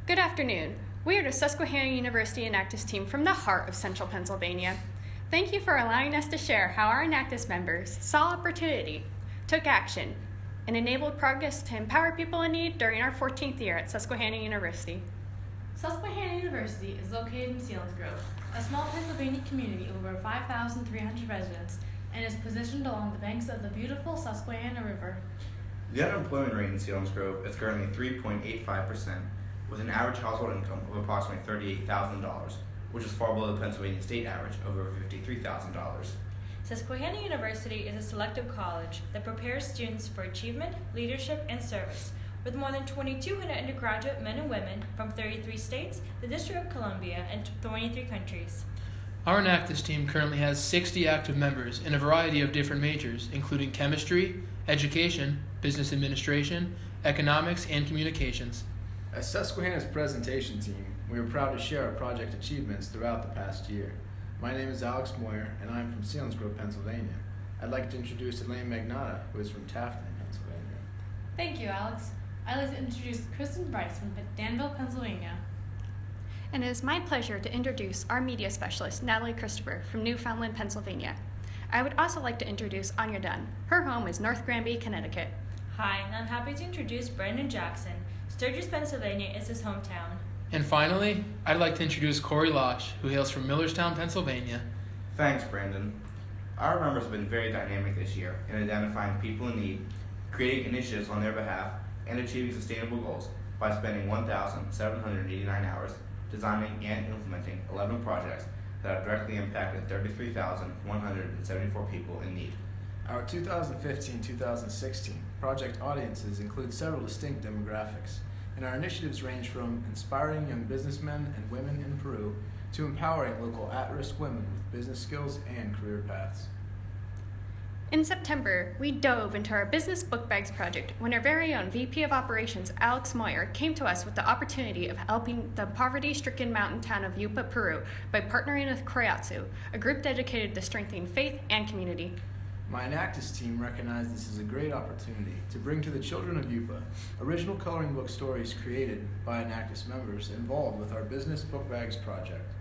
Good afternoon. We are the Susquehanna University Enactus team from the heart of central Pennsylvania. Thank you for allowing us to share how our Enactus members saw opportunity, took action, and enabled progress to empower people in need during our 14th year at Susquehanna University. Susquehanna University is located in Selinsgrove, a small Pennsylvania community of over 5,300 residents, and is positioned along the banks of the beautiful Susquehanna River. The unemployment rate in Selinsgrove is currently 3.85%, with an average household income of approximately $38,000, which is far below the Pennsylvania state average of over $53,000. Susquehanna University is a selective college that prepares students for achievement, leadership, and service, with more than 2,200 undergraduate men and women from 33 states, the District of Columbia, and 23 countries. Our Enactus team currently has 60 active members in a variety of different majors, including chemistry, education, business administration, economics, and communications. As Susquehanna's presentation team, we are proud to share our project achievements throughout the past year. My name is Alex Moyer, and I'm from Selinsgrove, Pennsylvania. I'd like to introduce Elaine Magnata, who is from Tafton, Pennsylvania. Thank you, Alex. I'd like to introduce Kristen Bryce from Danville, Pennsylvania. And it is my pleasure to introduce our media specialist, Natalie Christopher, from Newfoundland, Pennsylvania. I would also like to introduce Anya Dunn. Her home is North Granby, Connecticut. Hi, and I'm happy to introduce Brandon Jackson. Sturgis, Pennsylvania is his hometown. And finally, I'd like to introduce Corey Losh, who hails from Millerstown, Pennsylvania. Thanks, Brandon. Our members have been very dynamic this year in identifying people in need, creating initiatives on their behalf, and achieving sustainable goals by spending 1,789 hours designing and implementing 11 projects that have directly impacted 33,174 people in need. Our 2015-2016 project audiences include several distinct demographics, and our initiatives range from inspiring young businessmen and women in Peru to empowering local at-risk women with business skills and career paths. In September, we dove into our Business Bookbags project when our very own VP of Operations, Alex Moyer, came to us with the opportunity of helping the poverty-stricken mountain town of Yupa, Peru, by partnering with Koreatsu, a group dedicated to strengthening faith and community. My Enactus team recognized this as a great opportunity to bring to the children of Yupa original coloring book stories created by Enactus members involved with our Business Bookbags project.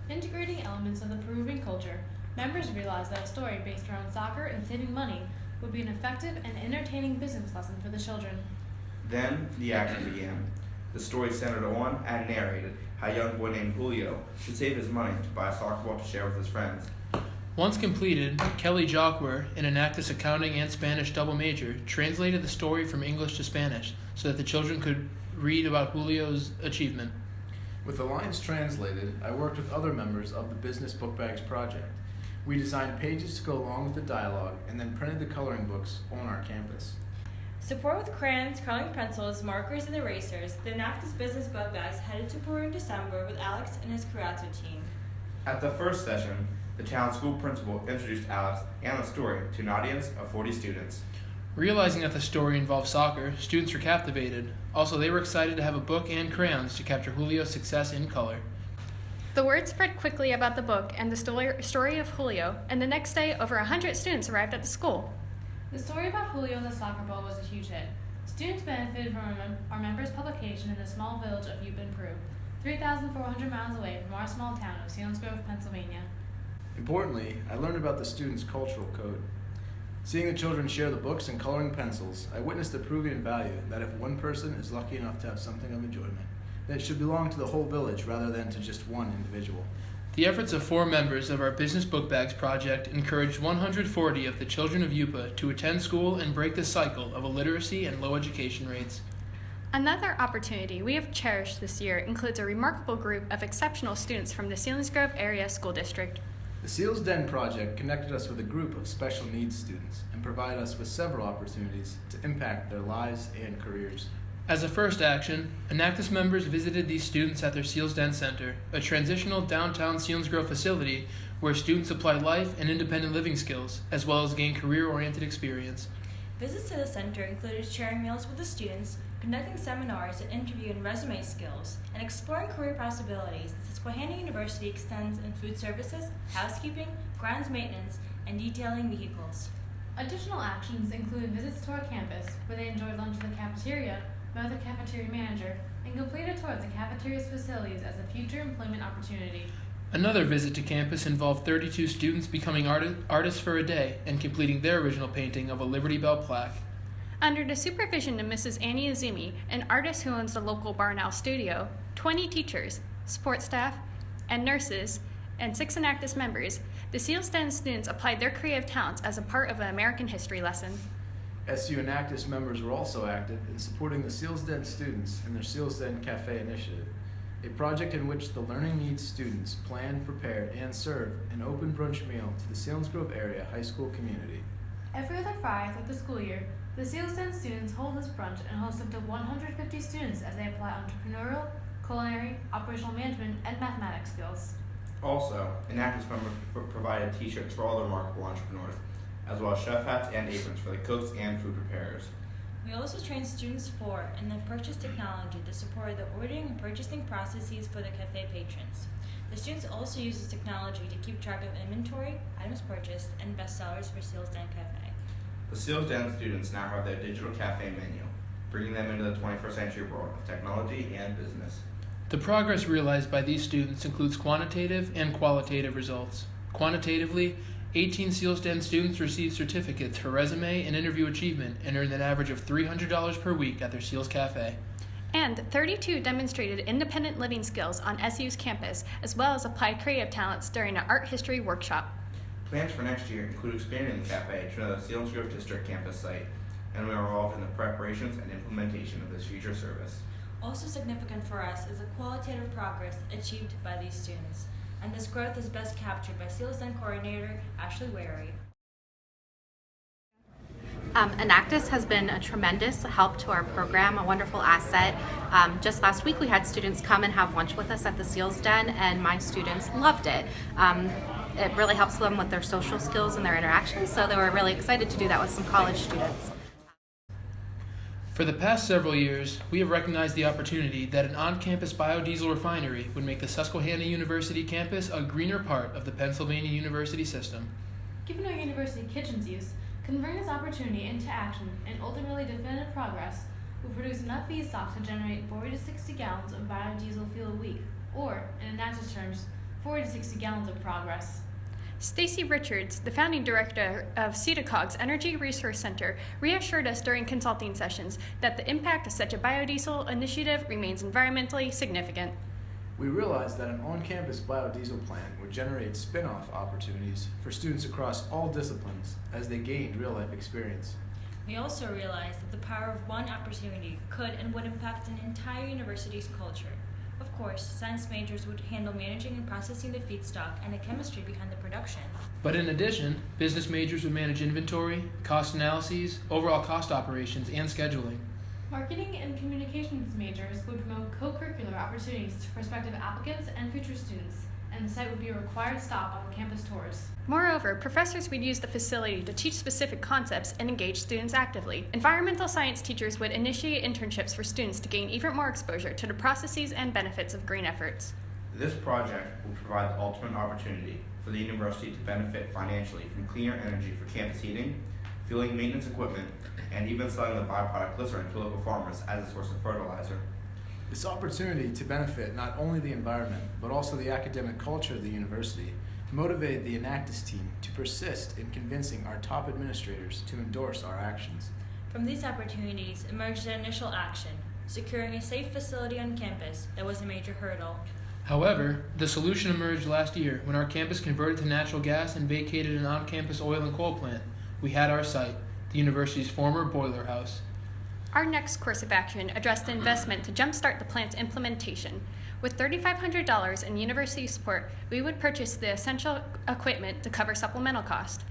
Integrating elements of the Peruvian culture, members realized that a story based around soccer and saving money would be an effective and entertaining business lesson for the children. Then the action began. The story centered on and narrated how a young boy named Julio should save his money to buy a soccer ball to share with his friends. Once completed, Kelly Jacquer, an Enactus accounting and Spanish double major, translated the story from English to Spanish so that the children could read about Julio's achievement. With the lines translated, I worked with other members of the Business Bookbags project. We designed pages to go along with the dialogue and then printed the coloring books on our campus. Support with crayons, coloring pencils, markers, and erasers, the Enactus Business Bookbags headed to Peru in December with Alex and his Koreatsu team. At the first session, the town school principal introduced Alex and the story to an audience of 40 students. Realizing that the story involved soccer, students were captivated. Also, they were excited to have a book and crayons to capture Julio's success in color. The word spread quickly about the book and the story of Julio, and the next day, over 100 students arrived at the school. The story about Julio and the soccer ball was a huge hit. Students benefited from our members' publication in the small village of Yupa in Peru, 3,400 miles away from our small town of Selinsgrove, Pennsylvania. Importantly, I learned about the students' cultural code. Seeing the children share the books and coloring pencils, I witnessed the Peruvian value that if one person is lucky enough to have something of enjoyment, then it should belong to the whole village rather than to just one individual. The efforts of 4 members of our Business Bookbags project encouraged 140 of the children of Yupa to attend school and break the cycle of illiteracy and low education rates. Another opportunity we have cherished this year includes a remarkable group of exceptional students from the Selinsgrove Area School District. The Seals Den project connected us with a group of special needs students and provided us with several opportunities to impact their lives and careers. As a first action, Enactus members visited these students at their Seals Den Center, a transitional downtown Selinsgrove facility where students apply life and independent living skills, as well as gain career-oriented experience. Visits to the center included sharing meals with the students, conducting seminars that interview and resume skills, and exploring career possibilities that Susquehanna University extends in food services, housekeeping, grounds maintenance, and detailing vehicles. Additional actions included visits to our campus, where they enjoyed lunch in the cafeteria, met with the cafeteria manager, and completed tours of the cafeteria's facilities as a future employment opportunity. Another visit to campus involved 32 students becoming artists for a day and completing their original painting of a Liberty Bell plaque. Under the supervision of Mrs. Annie Azumi, an artist who owns the local Barn Owl studio, 20 teachers, support staff, and nurses, and 6 Enactus members, the Seals Den students applied their creative talents as a part of an American history lesson. SU Enactus members were also active in supporting the Seals Den students in their Seals Den Cafe initiative, a project in which the learning needs students plan, prepare, and serve an open brunch meal to the Selinsgrove area high school community. Every other Friday throughout the school year, the Seals Den students hold this brunch and host up to 150 students as they apply entrepreneurial, culinary, operational management, and mathematics skills. Also, Enactus members provided t-shirts for all the remarkable entrepreneurs, as well as chef hats and aprons for the cooks and food preparers. We also trained students for and then purchased technology to support the ordering and purchasing processes for the cafe patrons. The students also use this technology to keep track of inventory, items purchased, and bestsellers for Seals Den Cafe. The Seals Den students now have their digital cafe menu, bringing them into the 21st century world of technology and business. The progress realized by these students includes quantitative and qualitative results. Quantitatively, 18 Seals Den students received certificates for resume and interview achievement and earned an average of $300 per week at their Seals Cafe. And 32 demonstrated independent living skills on SU's campus, as well as applied creative talents during an art history workshop. Plans for next year include expanding the cafe to another Selinsgrove District campus site, and we are involved in the preparations and implementation of this future service. Also significant for us is the qualitative progress achieved by these students, and this growth is best captured by Seals Den coordinator Ashley Wary. Enactus has been a tremendous help to our program, a wonderful asset. Just last week we had students come and have lunch with us at the Seals Den, and my students loved it. It really helps them with their social skills and their interactions, so they were really excited to do that with some college students. For the past several years, we have recognized the opportunity that an on-campus biodiesel refinery would make the Susquehanna University campus a greener part of the Pennsylvania University system. Given our university kitchen's use, converting this opportunity into action and ultimately definitive progress will produce enough feedstock to generate 40 to 60 gallons of biodiesel fuel a week, or, in Enactus terms, 40 to 60 gallons of progress. Stacy Richards, the founding director of CEDACOG's Energy Resource Center, reassured us during consulting sessions that the impact of such a biodiesel initiative remains environmentally significant. We realized that an on-campus biodiesel plant would generate spin-off opportunities for students across all disciplines as they gained real-life experience. We also realized that the power of one opportunity could and would impact an entire university's culture. Of course, science majors would handle managing and processing the feedstock and the chemistry behind the production. But in addition, business majors would manage inventory, cost analyses, overall cost operations, and scheduling. Marketing and communications majors would promote co-curricular opportunities to prospective applicants and future students, and the site would be a required stop on campus tours. Moreover, professors would use the facility to teach specific concepts and engage students actively. Environmental science teachers would initiate internships for students to gain even more exposure to the processes and benefits of green efforts. This project will provide the ultimate opportunity for the university to benefit financially from cleaner energy for campus heating, fueling maintenance equipment, and even selling the byproduct glycerin to local farmers as a source of fertilizer. This opportunity to benefit not only the environment, but also the academic culture of the university, motivated the Enactus team to persist in convincing our top administrators to endorse our actions. From these opportunities emerged an initial action, securing a safe facility on campus that was a major hurdle. However, the solution emerged last year when our campus converted to natural gas and vacated an on-campus oil and coal plant. We had our site, the university's former boiler house. Our next course of action addressed the investment to jumpstart the plant's implementation. With $3,500 in university support, we would purchase the essential equipment to cover supplemental cost.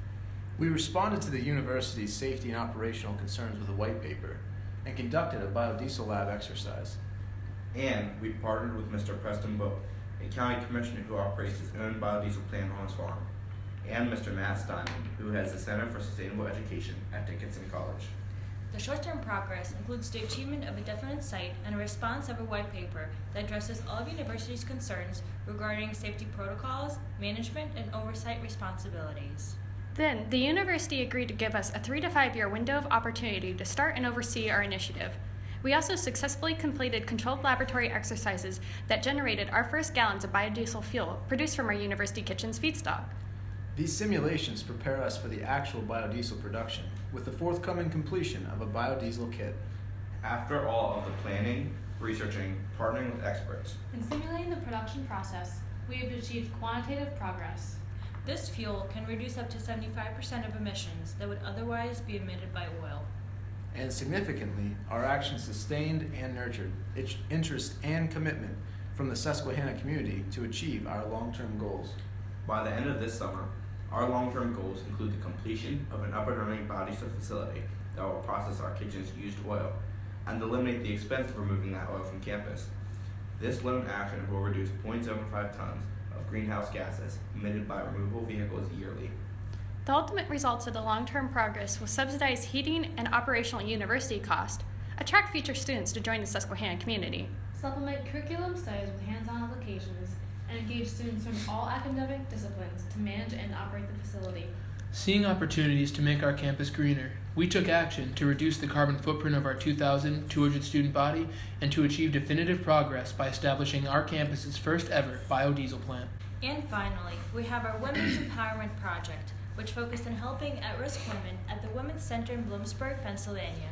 We responded to the university's safety and operational concerns with a white paper and conducted a biodiesel lab exercise. And we partnered with Mr. Preston Boat, a county commissioner who operates his own biodiesel plant on his farm, and Mr. Matt Steinman, who has the Center for Sustainable Education at Dickinson College. The short-term progress includes the achievement of a definite site and a response of a white paper that addresses all of the university's concerns regarding safety protocols, management, and oversight responsibilities. Then, the university agreed to give us a 3 to 5 year window of opportunity to start and oversee our initiative. We also successfully completed controlled laboratory exercises that generated our first gallons of biodiesel fuel produced from our university kitchen's feedstock. These simulations prepare us for the actual biodiesel production, with the forthcoming completion of a biodiesel kit. After all of the planning, researching, partnering with experts, In simulating the production process, we have achieved quantitative progress. This fuel can reduce up to 75% of emissions that would otherwise be emitted by oil. And significantly, our actions sustained and nurtured interest and commitment from the Susquehanna community to achieve our long-term goals. by the end of this summer, our long-term goals include the completion of an up-and-running biodiesel facility that will process our kitchen's used oil and eliminate the expense of removing that oil from campus. This lone action will reduce 0.75 tons of greenhouse gases emitted by removable vehicles yearly. The ultimate results of the long-term progress will subsidize heating and operational university cost, attract future students to join the Susquehanna community, Supplement curriculum studies with hands-on applications, and engage students from all academic disciplines to manage and operate the facility. Seeing opportunities to make our campus greener, we took action to reduce the carbon footprint of our 2,200 student body and to achieve definitive progress by establishing our campus's first ever biodiesel plant. And finally, we have our Women's Empowerment Project, which focused on helping at-risk women at the Women's Center in Bloomsburg, Pennsylvania.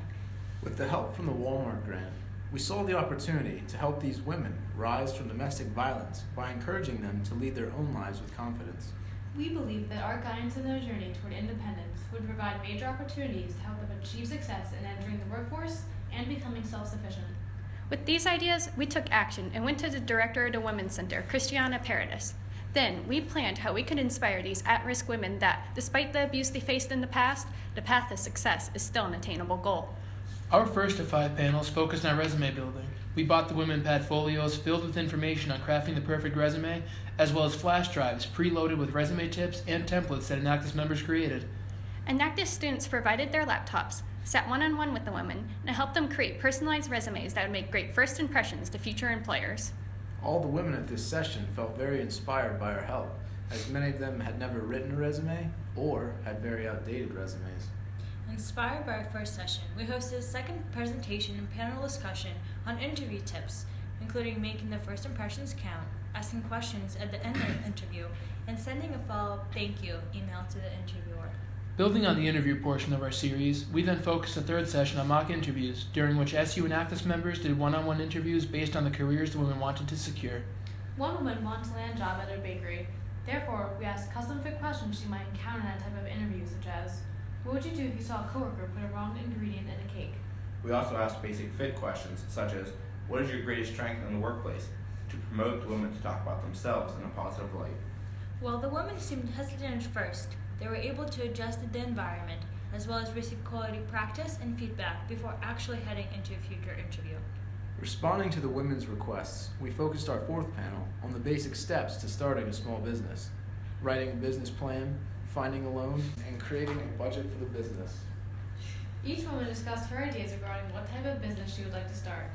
With the help from the Walmart grant, we saw the opportunity to help these women rise from domestic violence by encouraging them to lead their own lives with confidence. We believe that our guidance in their journey toward independence would provide major opportunities to help them achieve success in entering the workforce and becoming self-sufficient. With these ideas, we took action and went to the director of the Women's Center, Christiana Paradis. Then, we planned how we could inspire these at-risk women that, despite the abuse they faced in the past, the path to success is still an attainable goal. Our first of 5 panels focused on resume building. We bought the women padfolios filled with information on crafting the perfect resume, as well as flash drives preloaded with resume tips and templates that Enactus members created. Enactus students provided their laptops, sat one-on-one with the women, and helped them create personalized resumes that would make great first impressions to future employers. All the women at this session felt very inspired by our help, as many of them had never written a resume or had very outdated resumes. Inspired by our first session, we hosted a second presentation and panel discussion on interview tips, including making the first impressions count, asking questions at the end of the interview, and sending a follow-up thank you email to the interviewer. Building on the interview portion of our series, we then focused a third session on mock interviews, during which SU Enactus members did one-on-one interviews based on the careers the women wanted to secure. One woman wanted to land a job at a bakery. Therefore, we asked custom-fit questions she might encounter in that type of interview, such as, what would you do if you saw a coworker put a wrong ingredient in a cake? We also asked basic fit questions, such as, what is your greatest strength in the workplace, to promote the women to talk about themselves in a positive light. While the women seemed hesitant at first, they were able to adjust to the environment, as well as receive quality practice and feedback before actually heading into a future interview. Responding to the women's requests, we focused our fourth panel on the basic steps to starting a small business, writing a business plan, finding a loan, and creating a budget for the business. Each woman discussed her ideas regarding what type of business she would like to start.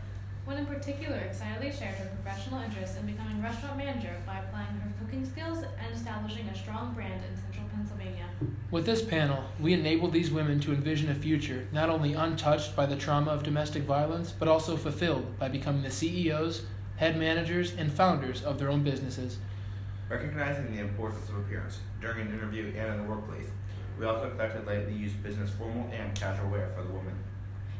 One in particular excitedly shared her professional interest in becoming a restaurant manager by applying her cooking skills and establishing a strong brand in central Pennsylvania. With this panel, we enabled these women to envision a future not only untouched by the trauma of domestic violence, but also fulfilled by becoming the CEOs, head managers, and founders of their own businesses. Recognizing the importance of appearance during an interview and in the workplace, we also conducted lightly used business formal and casual wear for the women.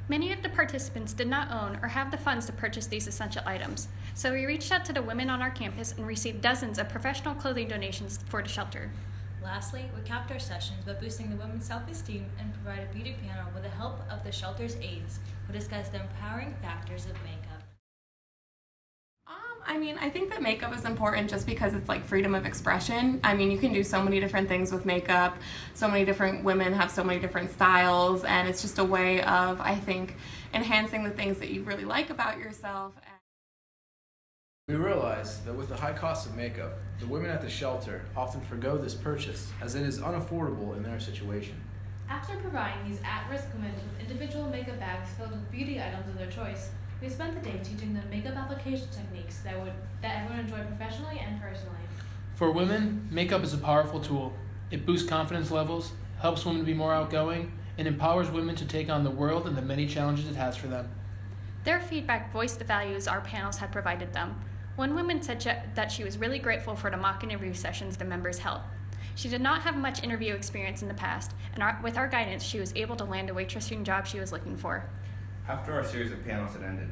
Many of the participants did not own or have the funds to purchase these essential items, so we reached out to the women on our campus and received dozens of professional clothing donations for the shelter. Lastly, we capped our sessions by boosting the women's self-esteem and provided a beauty panel with the help of the shelter's aides, who discussed the empowering factors of makeup. I think that makeup is important just because it's like freedom of expression. You can do so many different things with makeup. So many different women have so many different styles, and it's just a way of, I think, enhancing the things that you really like about yourself. We realized that with the high cost of makeup, the women at the shelter often forgo this purchase as it is unaffordable in their situation. After providing these at-risk women with individual makeup bags filled with beauty items of their choice, we spent the day teaching them makeup application techniques that everyone enjoyed professionally and personally. For women, makeup is a powerful tool. It boosts confidence levels, helps women be more outgoing, and empowers women to take on the world and the many challenges it has for them. Their feedback voiced the values our panels had provided them. One woman said that she was really grateful for the mock interview sessions the members held. She did not have much interview experience in the past, and with our guidance, she was able to land a waitressing job she was looking for. After our series of panels had ended,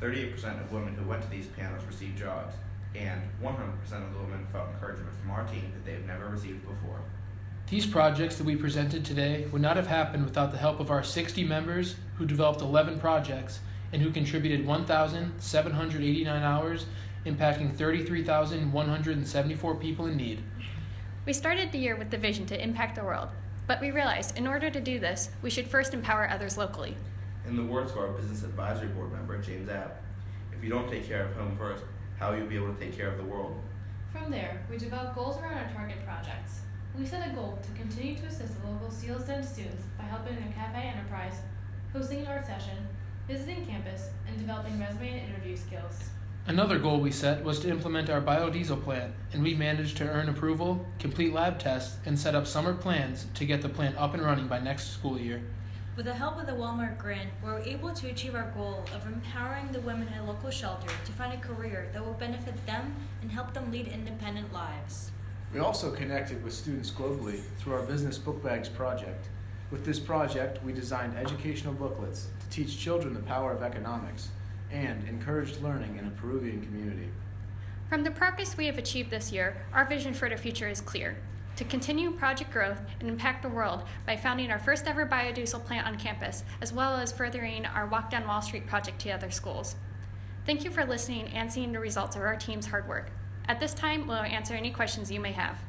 38% of women who went to these panels received jobs, and 100% of the women felt encouragement from our team that they have never received before. These projects that we presented today would not have happened without the help of our 60 members who developed 11 projects and who contributed 1,789 hours, impacting 33,174 people in need. We started the year with the vision to impact the world, but we realized in order to do this, we should first empower others locally. In the words of our Business Advisory Board member, James Abb, if you don't take care of home first, how will you be able to take care of the world? From there, we developed goals around our target projects. We set a goal to continue to assist the local Seals Den students by helping their cafe enterprise, hosting an art session, visiting campus, and developing resume and interview skills. Another goal we set was to implement our biodiesel plant, and we managed to earn approval, complete lab tests, and set up summer plans to get the plant up and running by next school year. With the help of the Walmart grant, we were able to achieve our goal of empowering the women in a local shelter to find a career that will benefit them and help them lead independent lives. We also connected with students globally through our Business Bookbags project. With this project, we designed educational booklets to teach children the power of economics and encouraged learning in a Peruvian community. From the progress we have achieved this year, our vision for the future is clear: to continue project growth and impact the world by founding our first ever biodiesel plant on campus, as well as furthering our Walk Down Wall Street project to other schools. Thank you for listening and seeing the results of our team's hard work. At this time, we'll answer any questions you may have.